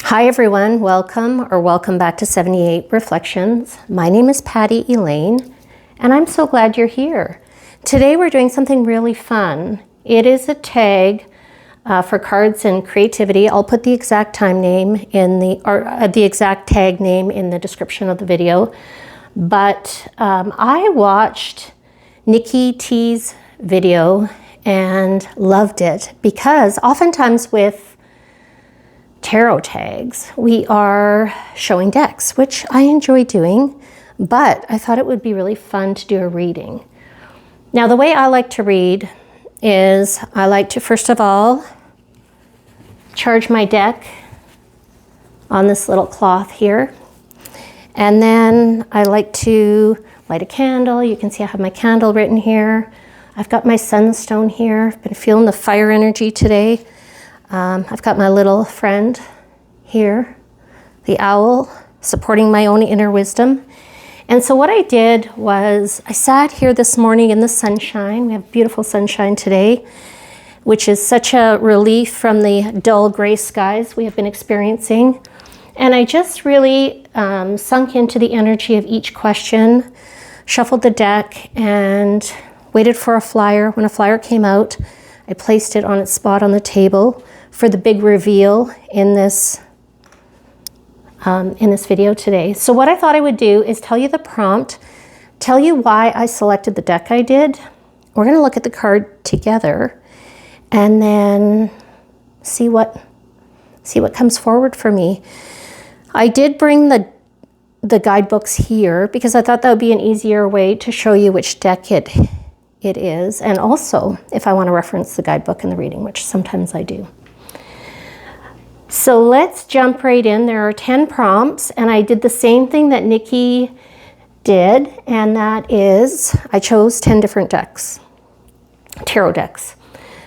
Hi everyone, welcome back to 78 Reflections. My name is Patty Elaine, and I'm so glad you're here. Today we're doing something really fun. It is a tag for cards and creativity. I'll put the exact time name in the exact tag name in the description of the video. But I watched Nikki T's video and loved it because oftentimes with tarot tags, we are showing decks, which I enjoy doing, but I thought it would be really fun to do a reading. Now, the way I like to read is I like to, first of all, charge my deck on this little cloth here. And then I like to light a candle. You can see I have my candle written here. I've got my sunstone here. I've been feeling the fire energy today. I've got my little friend here, the owl, supporting my own inner wisdom. And so what I did was I sat here this morning in the sunshine. We have beautiful sunshine today, which is such a relief from the dull gray skies we have been experiencing. And I just really sunk into the energy of each question, shuffled the deck, and waited for a flyer. When a flyer came out, I placed it on its spot on the table for the big reveal in this video today. So what I thought I would do is tell you the prompt, tell you why I selected the deck I did. We're going to look at the card together and then see what comes forward for me. I did bring the guidebooks here because I thought that would be an easier way to show you which deck it is, and also if I want to reference the guidebook in the reading, which sometimes I do. So let's jump right in. There are 10 prompts, and I did the same thing that Nikki did, and that is I chose 10 different decks, tarot decks.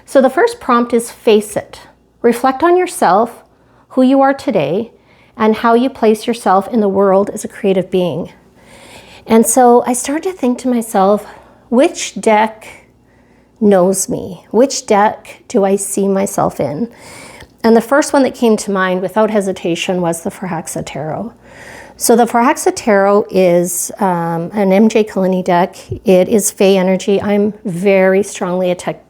So the first prompt is face it. Reflect on yourself, who you are today, and how you place yourself in the world as a creative being. And so I started to think to myself, which deck knows me? Which deck do I see myself in? And the first one that came to mind without hesitation was the Fraxa Tarot. So the Fraxa Tarot is an MJ Kalini deck. It is Fey energy. I'm very strongly attached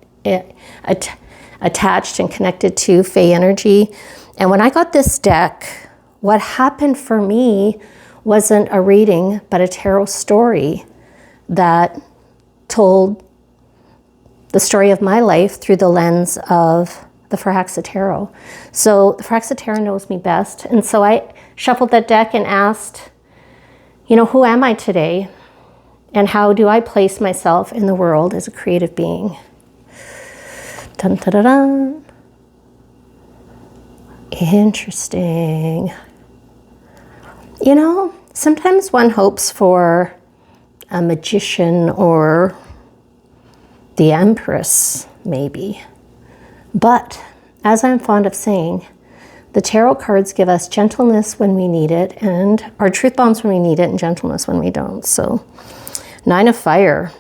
and connected to Fey energy. And when I got this deck, what happened for me wasn't a reading, but a tarot story that told the story of my life through the lens of the Fraxa Tarot. So the Fraxa Tarot knows me best. And so I shuffled that deck and asked, who am I today? And how do I place myself in the world as a creative being? Dun, dun, dun, dun. Interesting. Sometimes one hopes for a magician or the Empress, maybe. But, as I'm fond of saying, the tarot cards give us gentleness when we need it, and our truth bombs when we need it, and gentleness when we don't. So, 9 of Fire.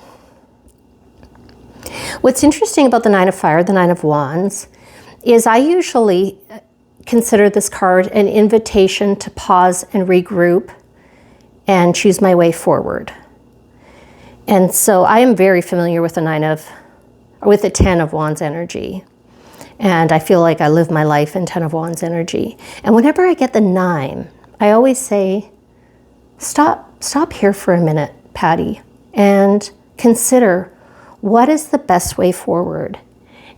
What's interesting about the 9 of Fire, the 9 of Wands, is I usually consider this card an invitation to pause and regroup and choose my way forward. And so I am very familiar with the 10 of Wands energy. And I feel like I live my life in 10 of Wands energy. And whenever I get the 9, I always say, stop here for a minute, Patty, and consider what is the best way forward.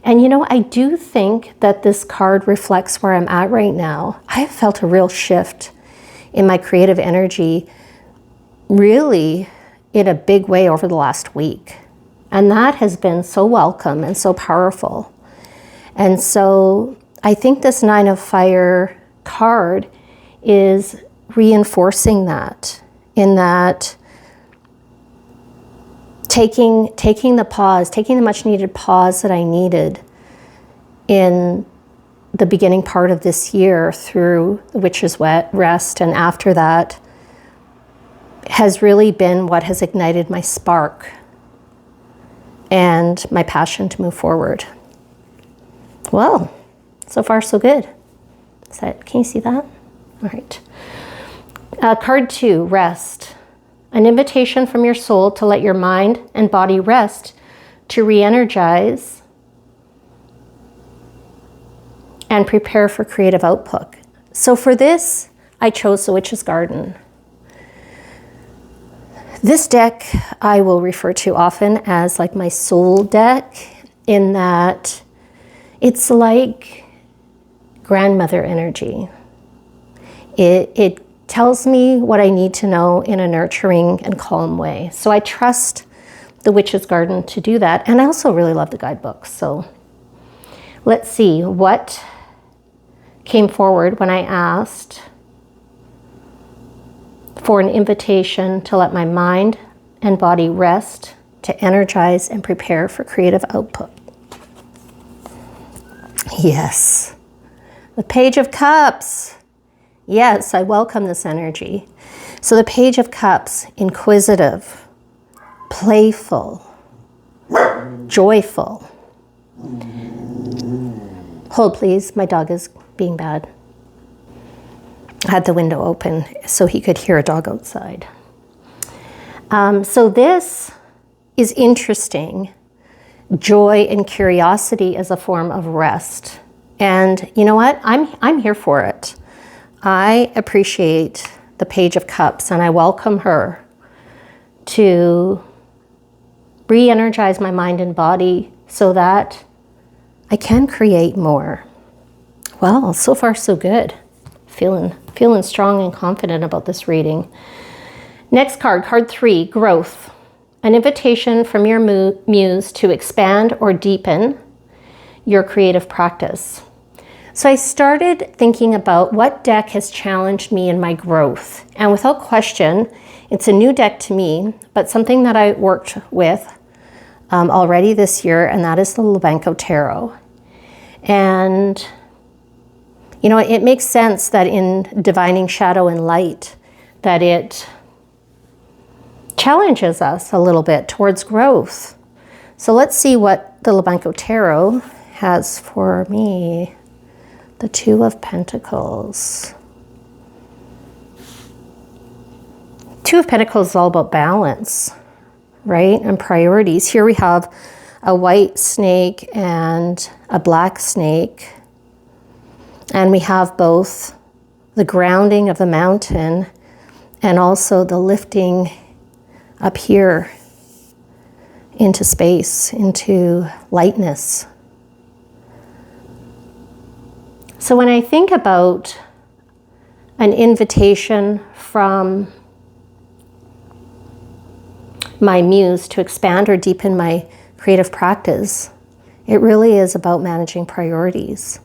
And I do think that this card reflects where I'm at right now. I have felt a real shift in my creative energy, really in a big way over the last week. And that has been so welcome and so powerful. And so I think this 9 of Fire card is reinforcing that, in that taking the pause, taking the much needed pause that I needed in the beginning part of this year through the Witch's Rest, and after that has really been what has ignited my spark and my passion to move forward. Well, so far so good. Can you see that? All right. Card 2, rest. An invitation from your soul to let your mind and body rest, to re-energize and prepare for creative output. So for this, I chose the Witch's Garden. This deck I will refer to often as like my soul deck, in that it's like grandmother energy. It tells me what I need to know in a nurturing and calm way. So I trust the Witch's Garden to do that. And I also really love the guidebooks. So let's see what came forward when I asked for an invitation to let my mind and body rest, to energize and prepare for creative output. Yes, the Page of Cups. Yes, I welcome this energy. So the Page of Cups, inquisitive, playful, joyful. Hold please, my dog is being bad. I had the window open so he could hear a dog outside. So this is interesting. Joy and curiosity as a form of rest. And you know what? I'm here for it. I appreciate the Page of Cups, and I welcome her to re-energize my mind and body so that I can create more. Well, so far so good. Feeling strong and confident about this reading. Next card, card 3, growth. An invitation from your muse to expand or deepen your creative practice. So I started thinking about what deck has challenged me in my growth. And without question, it's a new deck to me, but something that I worked with already this year, and that is the Lettie Tarot. And you know, it makes sense that in divining shadow and light, that it challenges us a little bit towards growth. So let's see what the Lettie Tarot has for me. The Two of Pentacles. Two of Pentacles is all about balance, right? And priorities. Here we have a white snake and a black snake. And we have both the grounding of the mountain and also the lifting up here into space, into lightness. So when I think about an invitation from my muse to expand or deepen my creative practice, it really is about managing priorities.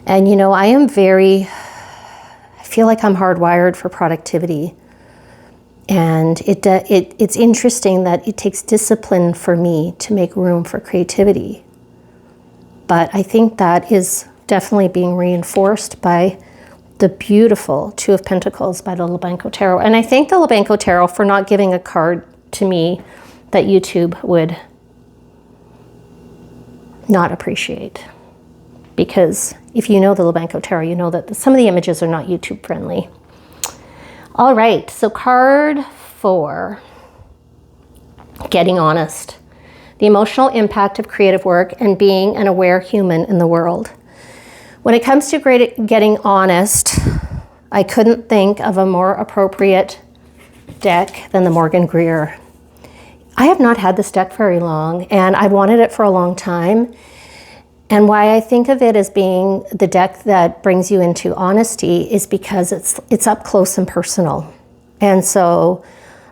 And you know, I feel like I'm hardwired for productivity. And it's interesting that it takes discipline for me to make room for creativity. But I think that is definitely being reinforced by the beautiful Two of Pentacles by the Lettie Tarot. And I thank the Lettie Tarot for not giving a card to me that YouTube would not appreciate. Because if you know the Lettie Tarot, you know that some of the images are not YouTube friendly. All right, so card 4, getting honest. The emotional impact of creative work and being an aware human in the world. When it comes to getting honest, I couldn't think of a more appropriate deck than the Morgan Greer. I have not had this deck very long, and I've wanted it for a long time. And why I think of it as being the deck that brings you into honesty is because it's up close and personal. And so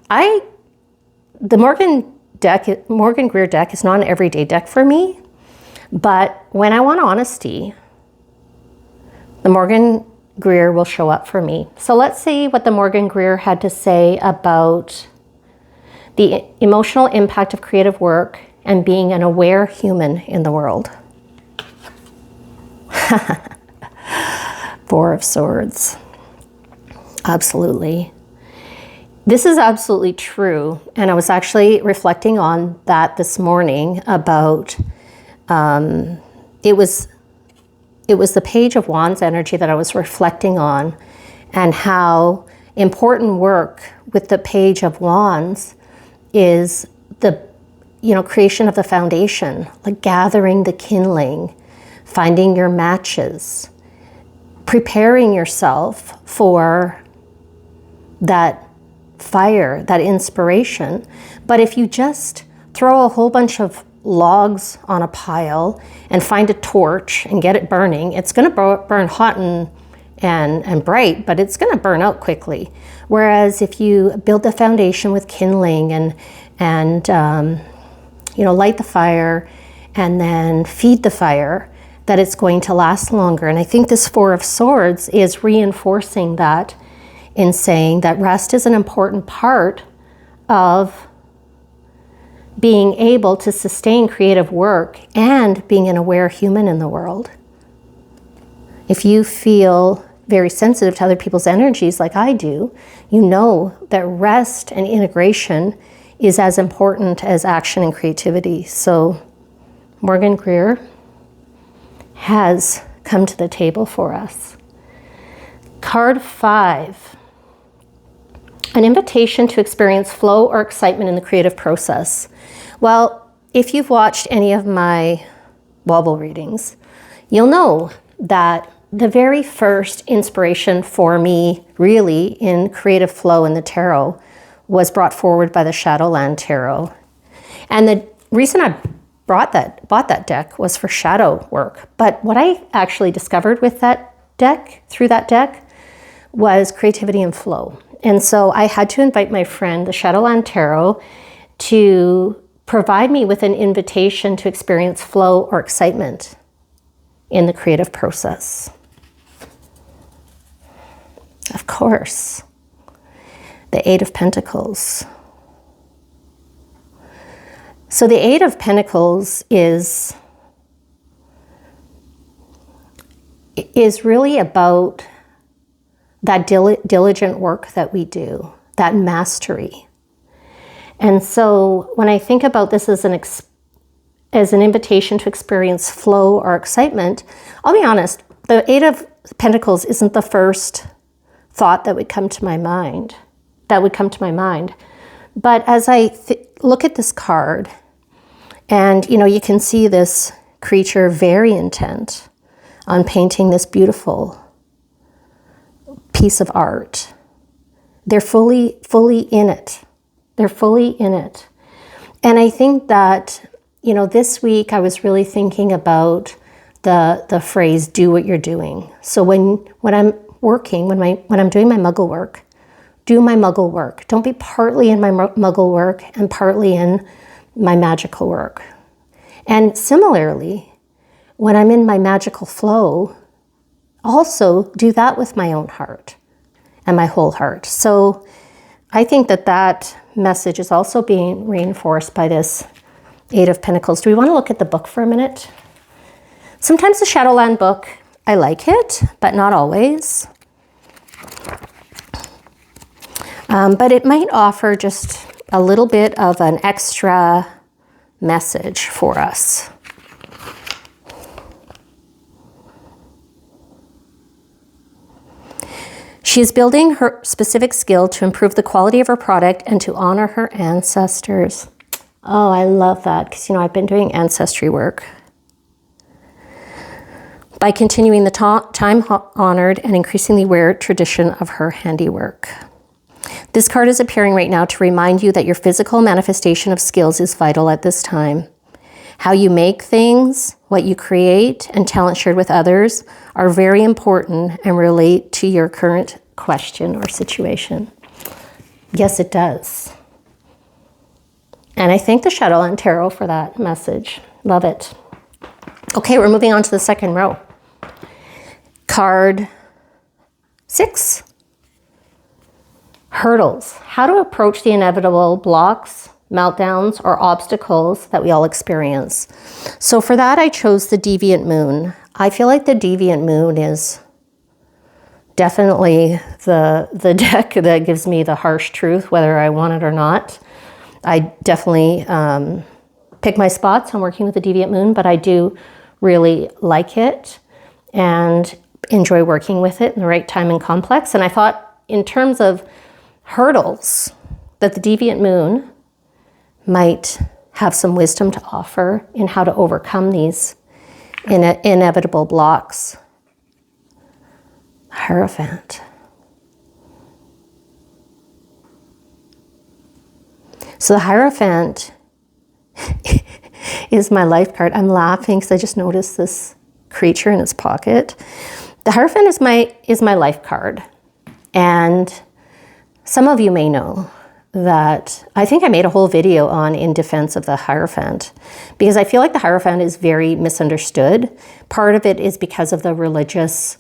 the Morgan Greer deck is not an everyday deck for me, but when I want honesty, the Morgan Greer will show up for me. So let's see what the Morgan Greer had to say about the emotional impact of creative work and being an aware human in the world. Four of Swords. Absolutely. This is absolutely true. And I was actually reflecting on that this morning about, it was it was the Page of Wands energy that I was reflecting on, and how important work with the Page of Wands is the, creation of the foundation, like gathering the kindling, finding your matches, preparing yourself for that fire, that inspiration. But if you just throw a whole bunch of logs on a pile and find a torch and get it burning, it's going to burn hot and bright, but it's going to burn out quickly. Whereas if you build the foundation with kindling and light the fire and then feed the fire, that it's going to last longer. And I think this Four of Swords is reinforcing that, in saying that rest is an important part of being able to sustain creative work and being an aware human in the world. If you feel very sensitive to other people's energies like I do, you know that rest and integration is as important as action and creativity. So Morgan Greer has come to the table for us. Card 5. An invitation to experience flow or excitement in the creative process. Well, if you've watched any of my wobble readings, you'll know that the very first inspiration for me, really, in creative flow in the tarot was brought forward by the Shadowland Tarot. And the reason I bought that deck was for shadow work. But what I actually discovered with that deck, through that deck, was creativity and flow. And so I had to invite my friend, the Shadowland Tarot, to provide me with an invitation to experience flow or excitement in the creative process. Of course, the Eight of Pentacles. So the Eight of Pentacles is really about that diligent work that we do, that mastery. And so when I think about this as an invitation to experience flow or excitement, I'll be honest, the Eight of Pentacles isn't the first thought that would come to my mind. But as I look at this card, and you can see this creature very intent on painting this beautiful piece of art. They're fully in it. They're fully in it. And I think that, this week I was really thinking about the phrase, do what you're doing. So when I'm working, when I'm doing my muggle work, do my muggle work. Don't be partly in my muggle work and partly in my magical work. And similarly, when I'm in my magical flow, also do that with my own heart and my whole heart. So I think that message is also being reinforced by this Eight of Pentacles. Do we want to look at the book for a minute? Sometimes the Shadowland book, I like it, but not always. But it might offer just a little bit of an extra message for us. She is building her specific skill to improve the quality of her product and to honor her ancestors. Oh, I love that, because I've been doing ancestry work. By continuing the time-honored and increasingly rare tradition of her handiwork. This card is appearing right now to remind you that your physical manifestation of skills is vital at this time. How you make things, what you create, and talent shared with others are very important and relate to your current question or situation. Yes, it does. And I thank the Shadowland Tarot for that message. Love it. Okay, we're moving on to the second row. Card 6. Hurdles. How to approach the inevitable blocks, meltdowns, or obstacles that we all experience. So for that, I chose the Deviant Moon. I feel like the Deviant Moon is definitely the deck that gives me the harsh truth, whether I want it or not. I definitely pick my spots on working with the Deviant Moon, but I do really like it. and enjoy working with it in the right time and complex. And I thought in terms of hurdles that the deviant moon might have some wisdom to offer in how to overcome these inevitable blocks. Hierophant. So the Hierophant is my life card. I'm laughing because I just noticed this creature in its pocket. The Hierophant is my life card. And some of you may know that I think I made a whole video on in defense of the Hierophant, because I feel like the Hierophant is very misunderstood. Part of it is because of the religious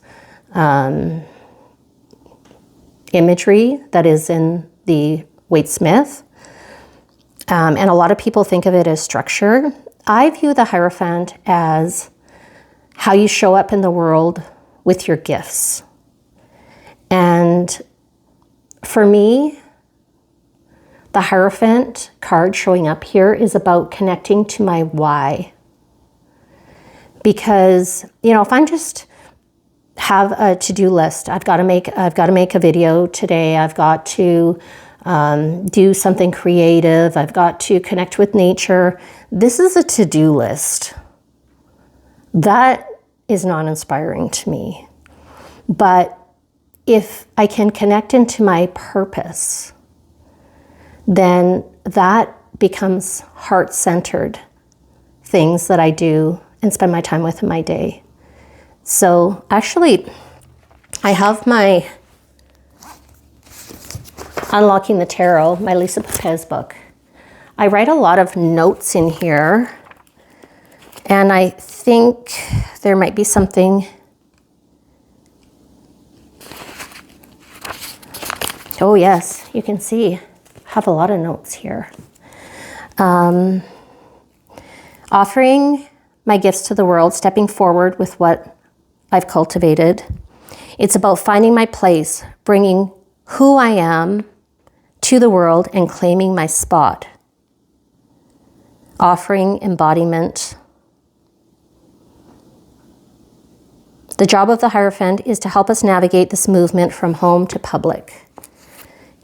imagery that is in the Waite-Smith. And a lot of people think of it as structure. I view the Hierophant as how you show up in the world with your gifts. And for me, the Hierophant card showing up here is about connecting to my why. Because, you know, if I'm just have a to-do list, I've got to make a video today, I've got to do something creative, I've got to connect with nature. This is a to-do list. That is not inspiring to me. But if I can connect into my purpose, then that becomes heart-centered things that I do and spend my time with in my day. So actually, I have my Unlocking the Tarot, my Lisa Pepez book. I write a lot of notes in here, and I think there might be something. Oh yes, you can see I have a lot of notes here. Offering my gifts to the world, stepping forward with what I've cultivated. It's about finding my place, bringing who I am to the world and claiming my spot. Offering embodiment. The job of the Hierophant is to help us navigate this movement from home to public.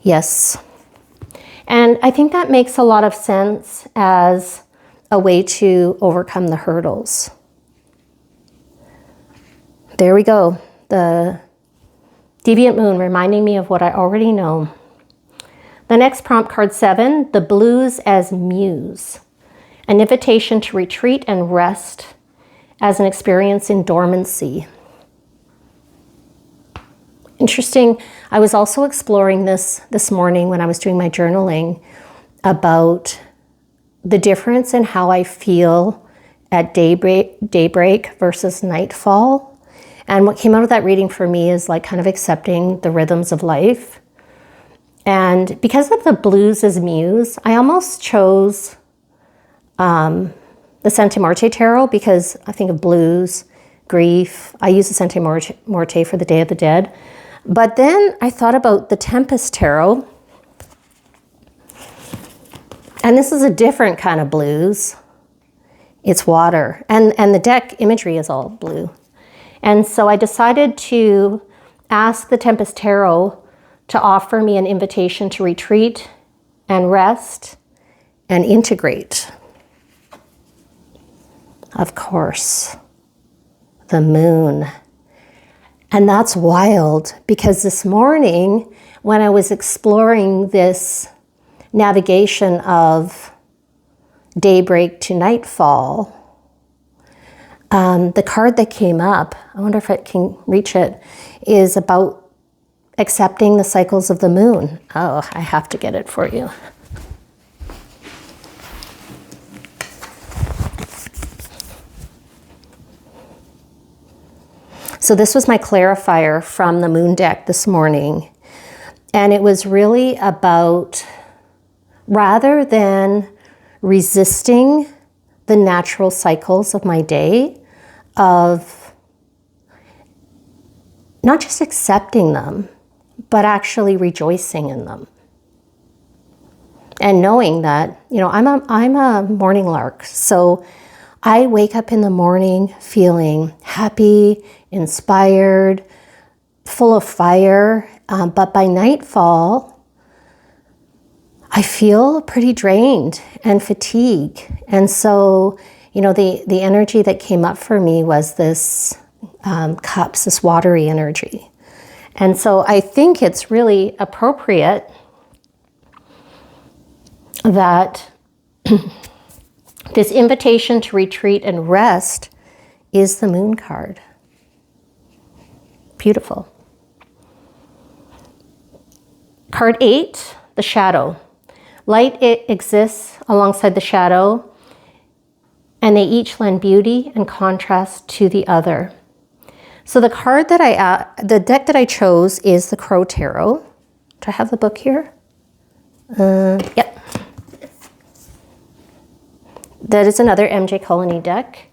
Yes. And I think that makes a lot of sense as a way to overcome the hurdles. There we go. The Deviant Moon reminding me of what I already know. The next prompt, card 7, the blues as muse. An invitation to retreat and rest as an experience in dormancy. Interesting. I was also exploring this morning when I was doing my journaling about the difference in how I feel at daybreak versus nightfall. And what came out of that reading for me is like kind of accepting the rhythms of life. And because of the blues as muse, I almost chose the Santa Muerte Tarot, because I think of blues, grief. I use the Santa Muerte for the Day of the Dead. But then I thought about the Tempest Tarot. And this is a different kind of blues. It's water. And the deck imagery is all blue. And so I decided to ask the Tempest Tarot to offer me an invitation to retreat and rest and integrate. Of course, the moon. And that's wild, because this morning when I was exploring this navigation of daybreak to nightfall, the card that came up, I wonder if I can reach it, is about accepting the cycles of the moon. Oh, I have to get it for you. So this was my clarifier from the moon deck this morning. And it was really about, rather than resisting the natural cycles of my day, of not just accepting them, but actually rejoicing in them. And knowing that, you know, I'm a morning lark. So I wake up in the morning feeling happy, inspired, full of fire, but by nightfall, I feel pretty drained and fatigued. And so, you know, the energy that came up for me was this cups, this watery energy. And so I think it's really appropriate that this invitation to retreat and rest is the moon card. Beautiful. Card 8, the shadow. Light, it exists alongside the shadow, and they each lend beauty and contrast to the other. So the card that the deck that I chose is the Crow Tarot. Do I have the book here? Yep. That is another MJ Colony deck.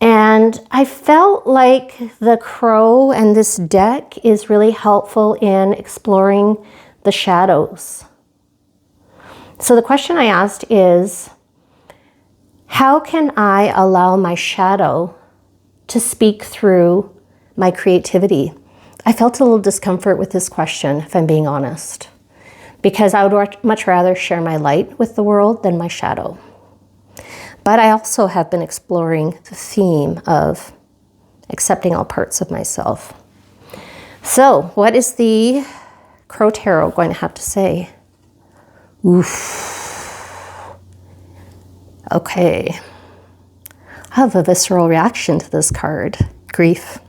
And I felt like the crow and this deck is really helpful in exploring the shadows. So the question I asked is, how can I allow my shadow to speak through my creativity? I felt a little discomfort with this question, if I'm being honest, because I would much rather share my light with the world than my shadow. But I also have been exploring the theme of accepting all parts of myself. So what is the Crow Tarot going to have to say? Oof. Okay. I have a visceral reaction to this card. Grief.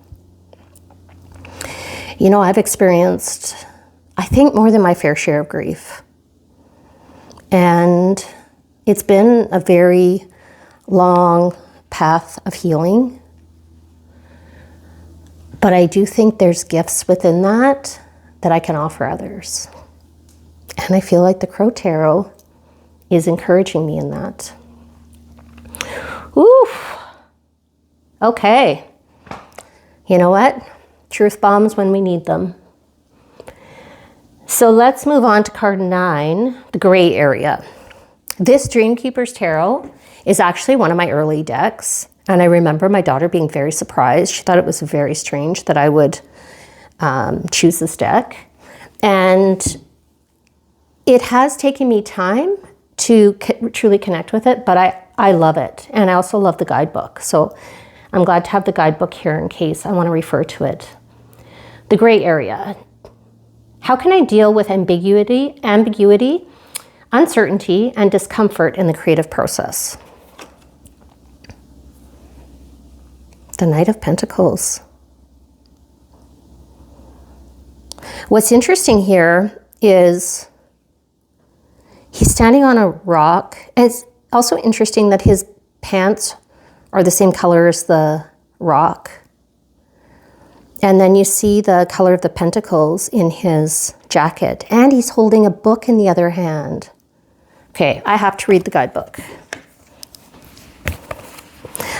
You know, I've experienced, I think, more than my fair share of grief. And it's been a very long path of healing. But I do think there's gifts within that I can offer others. And I feel like the Crow Tarot is encouraging me in that. Oof. Okay. You know what? Truth bombs when we need them. So let's move on to card 9, the gray area. This Dreamkeeper's Tarot is actually one of my early decks. And I remember my daughter being very surprised. She thought it was very strange that I would choose this deck. And it has taken me time to truly connect with it, but I love it. And I also love the guidebook. So I'm glad to have the guidebook here in case I want to refer to it. The gray area. How can I deal with ambiguity, uncertainty, and discomfort in the creative process? The Knight of Pentacles. What's interesting here is he's standing on a rock. And it's also interesting that his pants are the same color as the rock. And then you see the color of the pentacles in his jacket. And he's holding a book in the other hand. Okay, I have to read the guidebook.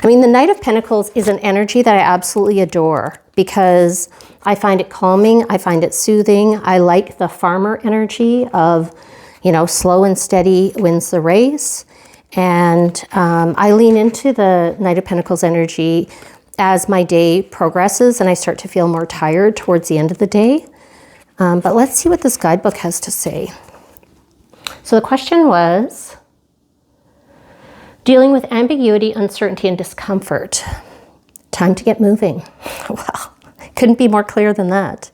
I mean, the Knight of Pentacles is an energy that I absolutely adore because I find it calming. I find it soothing. I like the farmer energy of, you know, slow and steady wins the race. And I lean into the Knight of Pentacles energy as my day progresses and I start to feel more tired towards the end of the day. But let's see what this guidebook has to say. So the question was, dealing with ambiguity, uncertainty, and discomfort. Time to get moving. Well, couldn't be more clear than that.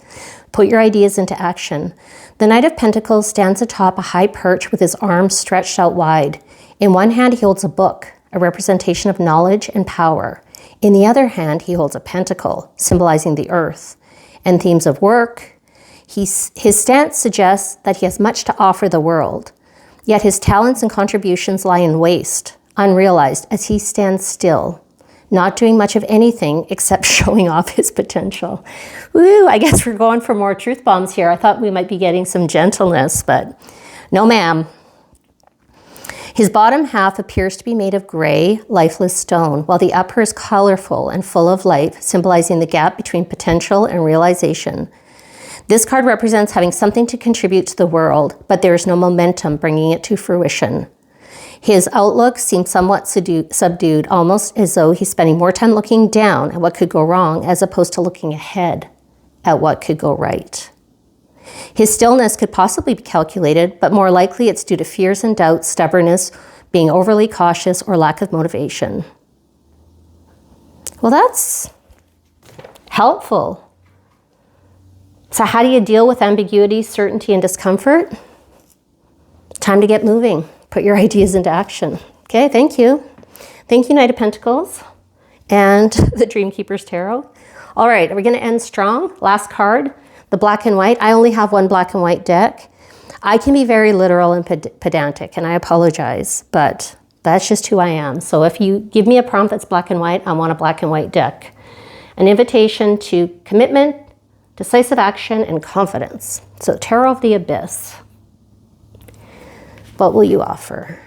Put your ideas into action. The Knight of Pentacles stands atop a high perch with his arms stretched out wide. In one hand, he holds a book, a representation of knowledge and power. In the other hand, he holds a pentacle, symbolizing the earth and themes of work. His stance suggests that he has much to offer the world, yet his talents and contributions lie in waste, unrealized, as he stands still, not doing much of anything except showing off his potential. Woo, I guess we're going for more truth bombs here. I thought we might be getting some gentleness, but no ma'am. His bottom half appears to be made of gray, lifeless stone, while the upper is colorful and full of life, symbolizing the gap between potential and realization. This card represents having something to contribute to the world, but there is no momentum bringing it to fruition. His outlook seems somewhat subdued, almost as though he's spending more time looking down at what could go wrong as opposed to looking ahead at what could go right. His stillness could possibly be calculated, but more likely it's due to fears and doubts, stubbornness, being overly cautious, or lack of motivation. Well, that's helpful. So how do you deal with ambiguity, certainty, and discomfort? Time to get moving. Put your ideas into action. Okay, thank you. Thank you, Knight of Pentacles and the Dream Keeper's Tarot. All right, are we going to end strong? Last card, the black and white. I only have one black and white deck. I can be very literal and pedantic, and I apologize, but that's just who I am. So if you give me a prompt that's black and white, I want a black and white deck. An invitation to commitment, decisive action, and confidence. So Tarot of the Abyss. What will you offer?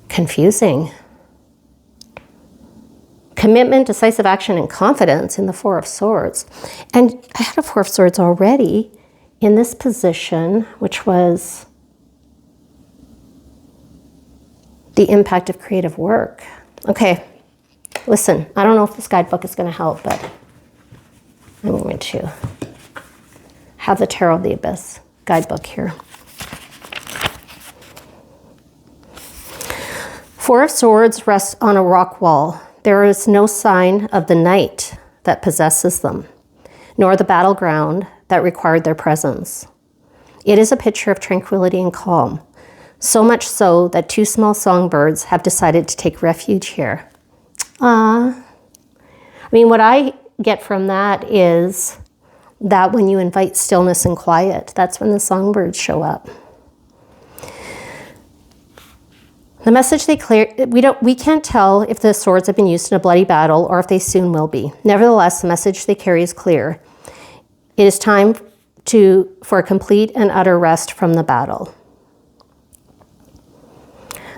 Confusing. Commitment, decisive action, and confidence in the Four of Swords. And I had a Four of Swords already in this position, which was the impact of creative work. Okay, listen, I don't know if this guidebook is going to help, but I'm going to have the Tarot of the Abyss guidebook here. Four of Swords rests on a rock wall. There is no sign of the night that possesses them, nor the battleground that required their presence. It is a picture of tranquility and calm, so much so that two small songbirds have decided to take refuge here. I mean, what I get from that is that when you invite stillness and quiet, that's when the songbirds show up. The message they clear, we can't tell if the swords have been used in a bloody battle or if they soon will be. Nevertheless, the message they carry is clear. It is time for a complete and utter rest from the battle.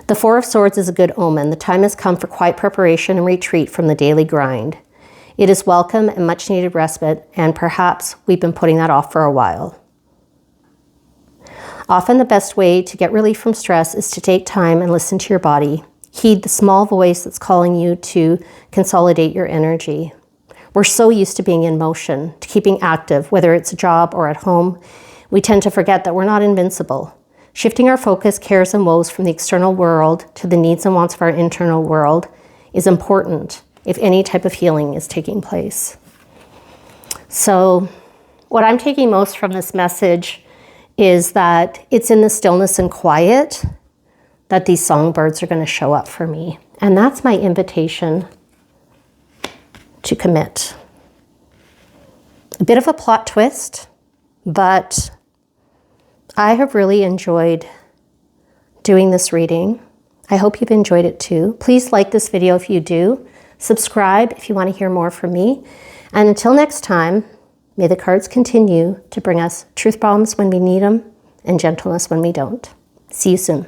The Four of Swords is a good omen. The time has come for quiet preparation and retreat from the daily grind. It is welcome and much needed respite, and perhaps we've been putting that off for a while. Often the best way to get relief from stress is to take time and listen to your body. Heed the small voice that's calling you to consolidate your energy. We're so used to being in motion, to keeping active, whether it's a job or at home. We tend to forget that we're not invincible. Shifting our focus, cares, and woes from the external world to the needs and wants of our internal world is important if any type of healing is taking place. So what I'm taking most from this message is that it's in the stillness and quiet that these songbirds are going to show up for me. And that's my invitation to commit. A bit of a plot twist, but I have really enjoyed doing this reading. I hope you've enjoyed it too. Please like this video if you do. Subscribe if you want to hear more from me. And until next time, may the cards continue to bring us truth bombs when we need them and gentleness when we don't. See you soon.